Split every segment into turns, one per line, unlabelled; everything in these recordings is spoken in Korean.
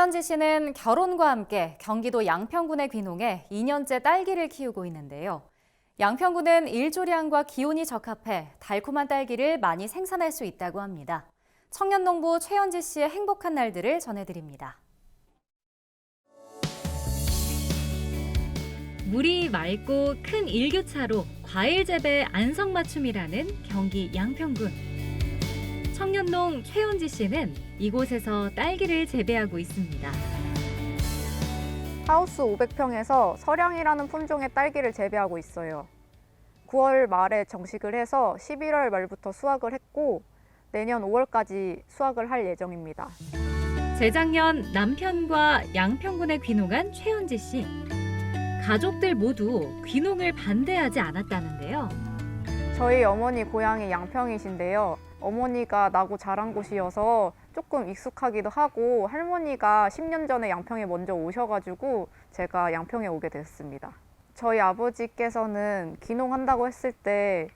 최현지 씨는 결혼과 함께 경기도 양평군의 귀농에 2년째 딸기를 키우고 있는데요. 양평군은 일조량과 기온이 적합해 달콤한 딸기를 많이 생산할 수 있다고 합니다. 청년농부 최현지 씨의 행복한 날들을 전해드립니다.
물이 맑고 큰 일교차로 과일 재배 안성맞춤이라는 경기 양평군. 청년농 최현지 씨는 이곳에서 딸기를 재배하고 있습니다.
하우스 500평에서 서량이라는 품종의 딸기를 재배하고 있어요. 9월 말에 정식을 해서 11월 말부터 수확을 했고 내년 5월까지 수확을 할 예정입니다.
재작년 남편과 양평군에 귀농한 최현지 씨. 가족들 모두 귀농을 반대하지 않았다는데요.
저희 어머니 고향이 양평이신데요. 어머니가 나고 자란 곳이어서 조금 익숙하기도 하고 할머니가 10년 전에 양평에 먼저 오셔가지고 제가 양평에 오게 됐습니다. 저희 아버지께서는 귀농한다고 했을 때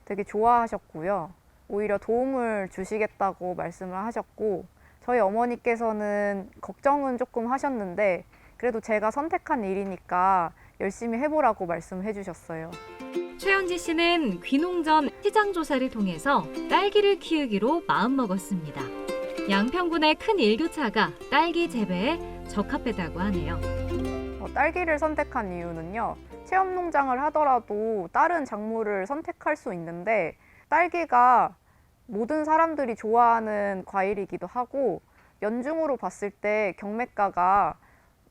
되게 좋아하셨고요. 오히려 도움을 주시겠다고 말씀을 하셨고 저희 어머니께서는 걱정은 조금 하셨는데 그래도 제가 선택한 일이니까 열심히 해보라고 말씀해 주셨어요.
최현지 씨는 귀농 전 시장 조사를 통해서 딸기를 키우기로 마음먹었습니다. 양평군의 큰 일교차가 딸기 재배에 적합하다고 하네요.
딸기를 선택한 이유는요. 체험 농장을 하더라도 다른 작물을 선택할 수 있는데 딸기가 모든 사람들이 좋아하는 과일이기도 하고 연중으로 봤을 때 경매가가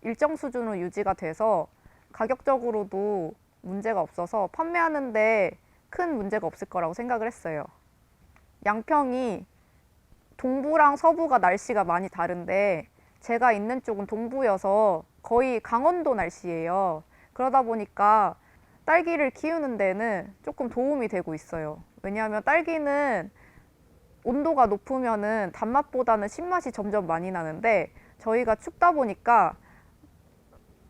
일정 수준으로 유지가 돼서 가격적으로도 문제가 없어서 판매하는데 큰 문제가 없을 거라고 생각을 했어요. 양평이 동부랑 서부가 날씨가 많이 다른데 제가 있는 쪽은 동부여서 거의 강원도 날씨예요. 그러다 보니까 딸기를 키우는 데는 조금 도움이 되고 있어요. 왜냐하면 딸기는 온도가 높으면은 단맛보다는 신맛이 점점 많이 나는데 저희가 춥다 보니까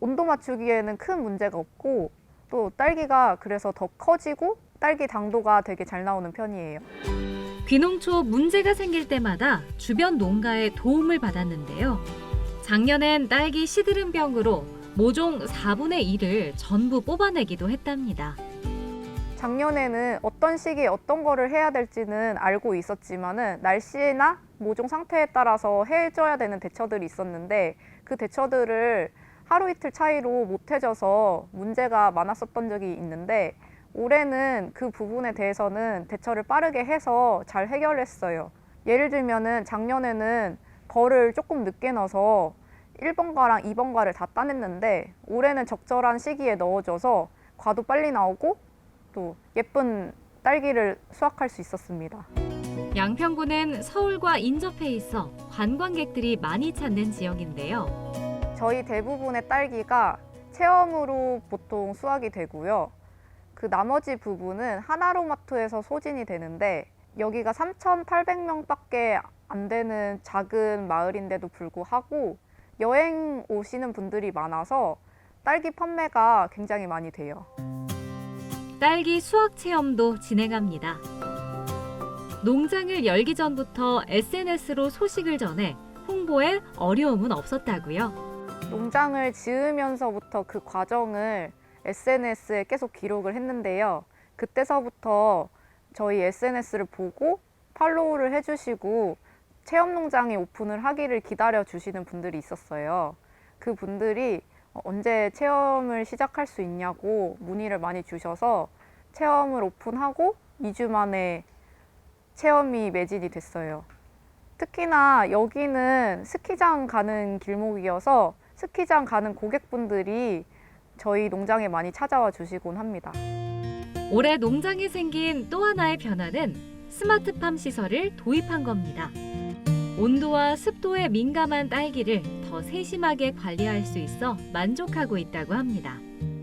온도 맞추기에는 큰 문제가 없고 또 딸기가 그래서 더 커지고 딸기 당도가 되게 잘 나오는 편이에요.
귀농 초 문제가 생길 때마다 주변 농가의 도움을 받았는데요. 작년엔 딸기 시드름병으로 모종 4분의 1을 전부 뽑아내기도 했답니다.
작년에는 어떤 시기에 어떤 거를 해야 될지는 알고 있었지만은 날씨나 모종 상태에 따라서 해줘야 되는 대처들이 있었는데 그 대처들을 하루 이틀 차이로 못 해줘서 문제가 많았었던 적이 있는데 올해는 그 부분에 대해서는 대처를 빠르게 해서 잘 해결했어요. 예를 들면은 작년에는 거를 조금 늦게 넣어서 1번가랑 2번가를 다 따냈는데 올해는 적절한 시기에 넣어줘서 과도 빨리 나오고 또 예쁜 딸기를 수확할 수 있었습니다.
양평군은 서울과 인접해 있어 관광객들이 많이 찾는 지역인데요.
저희 대부분의 딸기가 체험으로 보통 수확이 되고요. 그 나머지 부분은 하나로마트에서 소진이 되는데 여기가 3,800명밖에 안 되는 작은 마을인데도 불구하고 여행 오시는 분들이 많아서 딸기 판매가 굉장히 많이 돼요.
딸기 수확 체험도 진행합니다. 농장을 열기 전부터 SNS로 소식을 전해 홍보에 어려움은 없었다고요.
농장을 지으면서부터 그 과정을 SNS에 계속 기록을 했는데요. 그때서부터 저희 SNS를 보고 팔로우를 해주시고 체험 농장이 오픈을 하기를 기다려 주시는 분들이 있었어요. 그 분들이 언제 체험을 시작할 수 있냐고 문의를 많이 주셔서 체험을 오픈하고 2주 만에 체험이 매진이 됐어요. 특히나 여기는 스키장 가는 길목이어서 스키장 가는 고객분들이 저희 농장에 많이 찾아와 주시곤 합니다.
올해 농장에 생긴 또 하나의 변화는 스마트팜 시설을 도입한 겁니다. 온도와 습도에 민감한 딸기를 더 세심하게 관리할 수 있어 만족하고 있다고 합니다.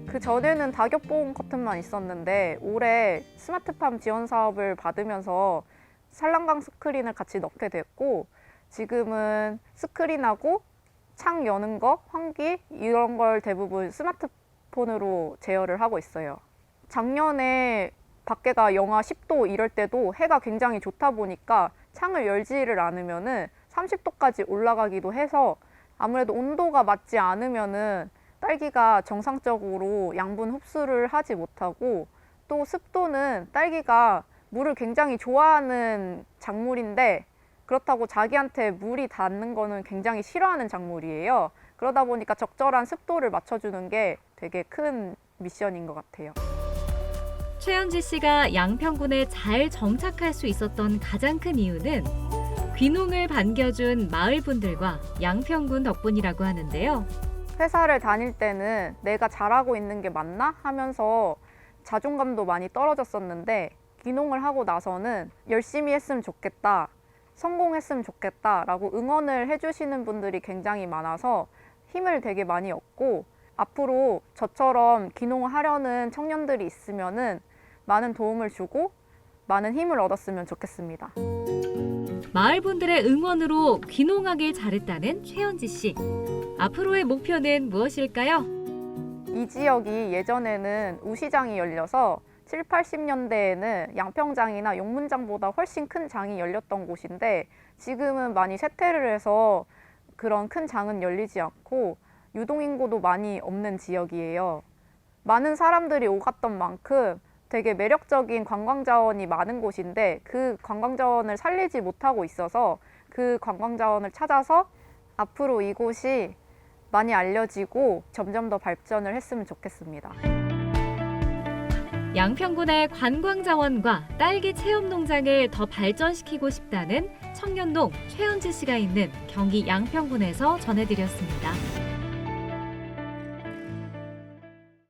그 전에는 낙엽봉 커튼만 있었는데 올해 스마트팜 지원 사업을 받으면서 산란강 스크린을 같이 넣게 됐고 지금은 스크린하고 창 여는 거, 환기 이런 걸 대부분 스마트폰으로 제어를 하고 있어요. 작년에 밖에가 영하 10도 이럴 때도 해가 굉장히 좋다 보니까 창을 열지를 않으면은 30도까지 올라가기도 해서 아무래도 온도가 맞지 않으면은 딸기가 정상적으로 양분 흡수를 하지 못하고, 또 습도는 딸기가 물을 굉장히 좋아하는 작물인데 그렇다고 자기한테 물이 닿는 거는 굉장히 싫어하는 작물이에요. 그러다 보니까 적절한 습도를 맞춰주는 게 되게 큰 미션인 것 같아요.
최현지 씨가 양평군에 잘 정착할 수 있었던 가장 큰 이유는 귀농을 반겨준 마을 분들과 양평군 덕분이라고 하는데요.
회사를 다닐 때는 내가 잘하고 있는 게 맞나 하면서 자존감도 많이 떨어졌었는데, 귀농을 하고 나서는 열심히 했으면 좋겠다, 성공했으면 좋겠다라고 응원을 해주시는 분들이 굉장히 많아서 힘을 되게 많이 얻고, 앞으로 저처럼 귀농을 하려는 청년들이 있으면은 많은 도움을 주고 많은 힘을 얻었으면 좋겠습니다.
마을 분들의 응원으로 귀농하길 잘했다는 최현지 씨. 앞으로의 목표는 무엇일까요?
이 지역이 예전에는 우시장이 열려서 7, 80년대에는 양평장이나 용문장보다 훨씬 큰 장이 열렸던 곳인데, 지금은 많이 쇠퇴를 해서 그런 큰 장은 열리지 않고 유동인구도 많이 없는 지역이에요. 많은 사람들이 오갔던 만큼 되게 매력적인 관광자원이 많은 곳인데, 그 관광자원을 살리지 못하고 있어서 그 관광자원을 찾아서 앞으로 이곳이 많이 알려지고 점점 더 발전을 했으면 좋겠습니다.
양평군의 관광자원과 딸기 체험농장을 더 발전시키고 싶다는 청년동 최현지 씨가 있는 경기 양평군에서 전해드렸습니다.